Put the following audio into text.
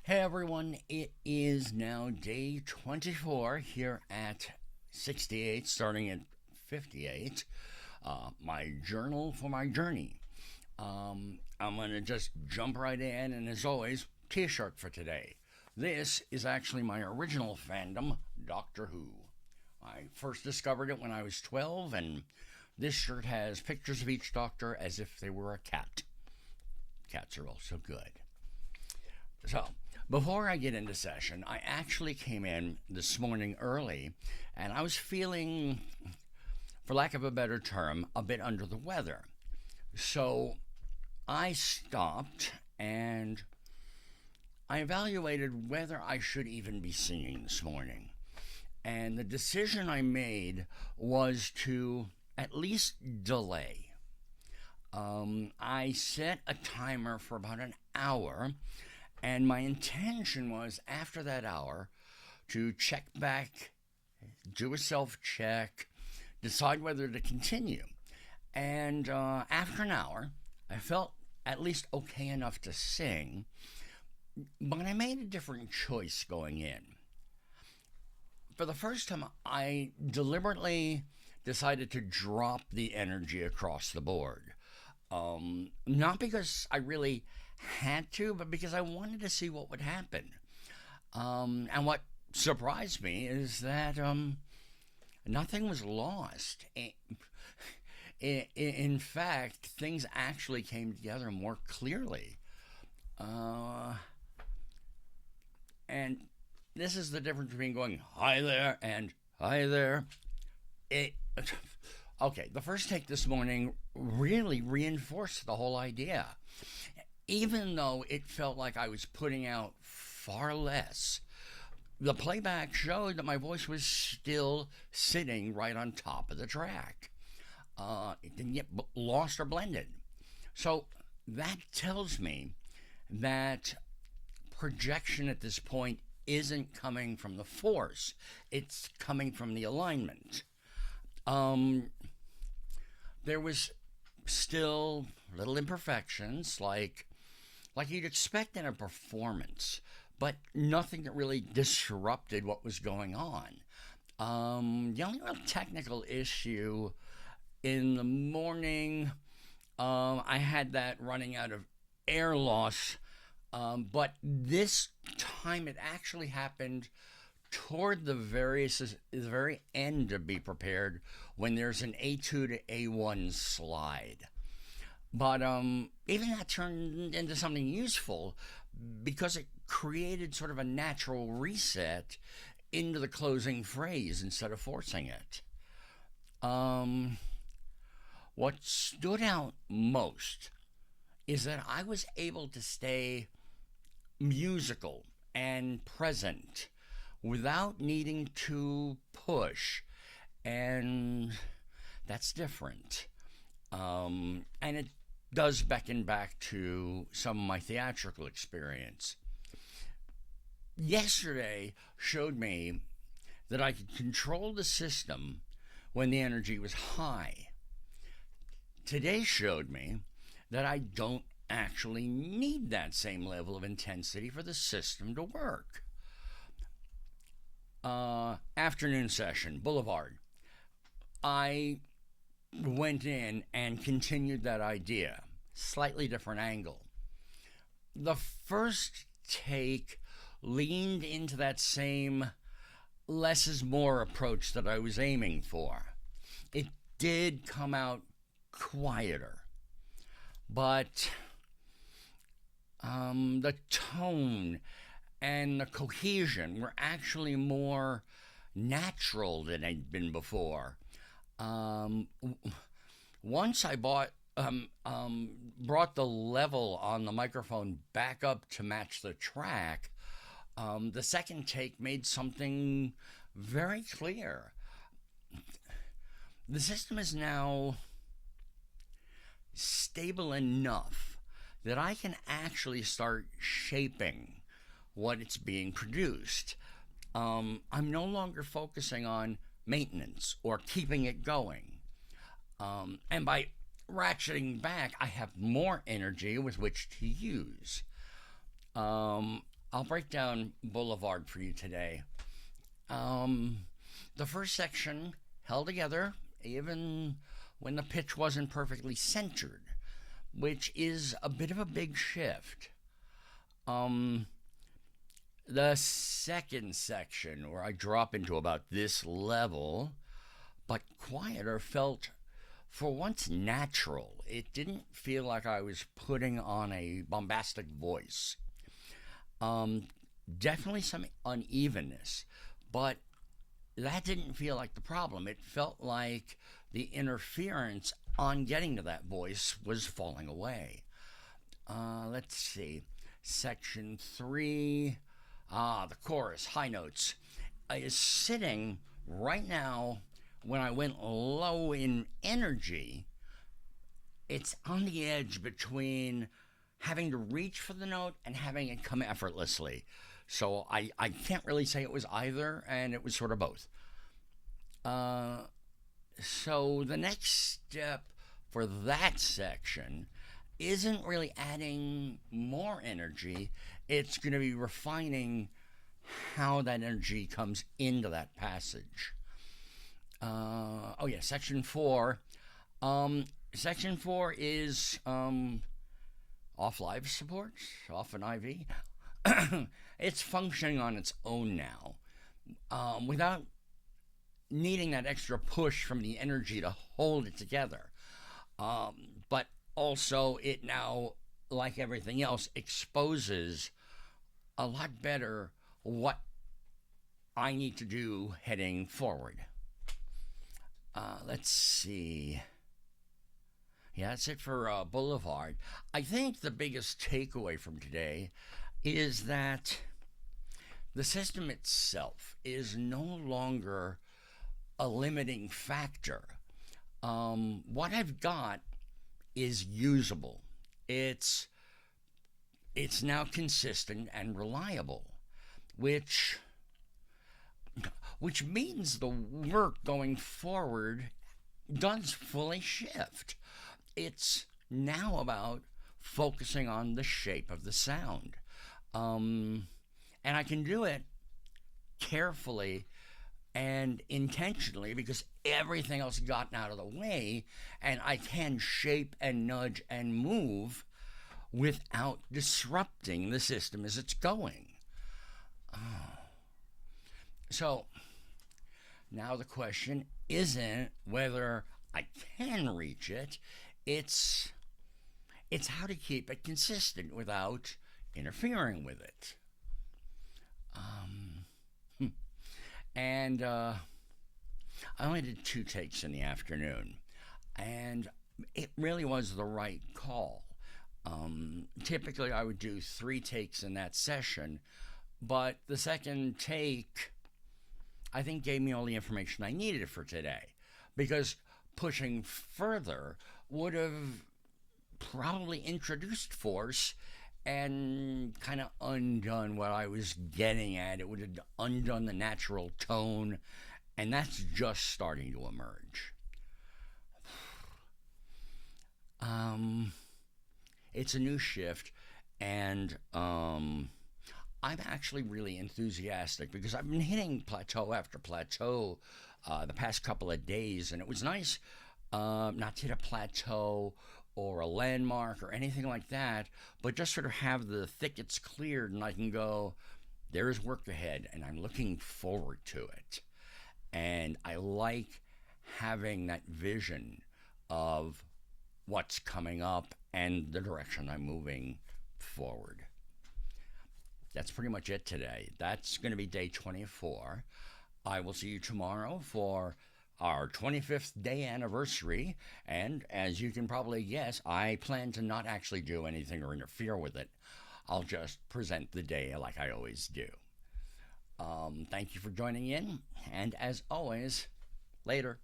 Hey everyone, it is now day 24 here at 68, starting at 58. My journal for my journey. I'm going to just jump right in, and as always, t shirt for today. This is actually my original fandom, Doctor Who. I first discovered it when I was 12, and this shirt has pictures of each doctor as if they were a cat. Cats are also good. So, before I get into session, I actually came in this morning early and I was feeling, for lack of a better term, a bit under the weather. So, I stopped and I evaluated whether I should even be singing this morning. And the decision I made was to at least delay. I set a timer for about an hour, and my intention was after that hour to check back, do a self check, decide whether to continue. And after an hour, I felt at least okay enough to sing, but I made a different choice going in. For the first time, I deliberately decided to drop the energy across the board. Not because I really had to, but because I wanted to see what would happen. And what surprised me is that nothing was lost. In fact, things actually came together more clearly. And this is the difference between going hi there and hi there. It, okay, the first take this morning really reinforced the whole idea. Even though it felt like I was putting out far less, the playback showed that my voice was still sitting right on top of the track. It didn't get lost or blended. So that tells me that projection at this point isn't coming from the force, it's coming from the alignment. There was still little imperfections like you'd expect in a performance, but nothing that really disrupted what was going on. The only real technical issue in the morning, I had that running out of air loss, but this time it actually happened toward the very end to be prepared when there's an A2 to A1 slide. But even that turned into something useful because it created sort of a natural reset into the closing phrase instead of forcing it. What stood out most is that I was able to stay musical and present without needing to push, and that's different. And it does beckon back to some of my theatrical experience. Yesterday showed me that I could control the system when the energy was high. Today showed me that I don't actually need that same level of intensity for the system to work. Afternoon session, Boulevard. I went in and continued that idea, slightly different angle. The first take leaned into that same less is more approach that I was aiming for. It did come out quieter, but the tone and the cohesion were actually more natural than they'd been before. Once I brought the level on the microphone back up to match the track, the second take made something very clear. The system is now stable enough that I can actually start shaping what it's being produced. I'm no longer focusing on maintenance or keeping it going. And by ratcheting back, I have more energy with which to use. I'll break down Boulevard for you today. Um, the first section held together even when the pitch wasn't perfectly centered, which is a bit of a big shift. Um, the second section, where I drop into about this level, but quieter, felt for once natural. It didn't feel like I was putting on a bombastic voice. Um, Definitely some unevenness, but that didn't feel like the problem. It felt like the interference on getting to that voice was falling away. Let's see. Section 3, the chorus, high notes, is sitting right now. When I went low in energy, it's on the edge between having to reach for the note and having it come effortlessly. So I can't really say it was either, and it was sort of both. Uh, so the next step for that section isn't really adding more energy, it's going to be refining how that energy comes into that passage. Oh, yeah, section 4. Section 4 is off live support, off an IV. It's functioning on its own now, without needing that extra push from the energy to hold it together. But also, it now, like everything else, exposes a lot better what I need to do heading forward. Let's see. Yeah, that's it for Boulevard. I think the biggest takeaway from today is that the system itself is no longer a limiting factor. What I've got is usable. It's now consistent and reliable, which means the work going forward does fully shift. It's now about focusing on the shape of the sound. And I can do it carefully and intentionally because everything else has gotten out of the way, and I can shape and nudge and move without disrupting the system as it's going. So now the question isn't whether I can reach it, it's how to keep it consistent without interfering with it. And I only did 2 takes in the afternoon, and it really was the right call. Typically, I would do 3 takes in that session, but the second take, I think, gave me all the information I needed for today, because pushing further would have probably introduced force and kind of undone what I was getting at. It would have undone the natural tone, and that's just starting to emerge. It's a new shift, and I'm actually really enthusiastic because I've been hitting plateau after plateau the past couple of days, and it was nice not to hit a plateau or a landmark or anything like that, but just sort of have the thickets cleared, and I can go, there's work ahead, and I'm looking forward to it. And I like having that vision of what's coming up and the direction I'm moving forward. That's pretty much it today. That's going to be day 24. I will see you tomorrow for our 25th day anniversary, and as you can probably guess, I plan to not actually do anything or interfere with it. I'll just present the day like I always do. Thank you for joining in, and as always, later.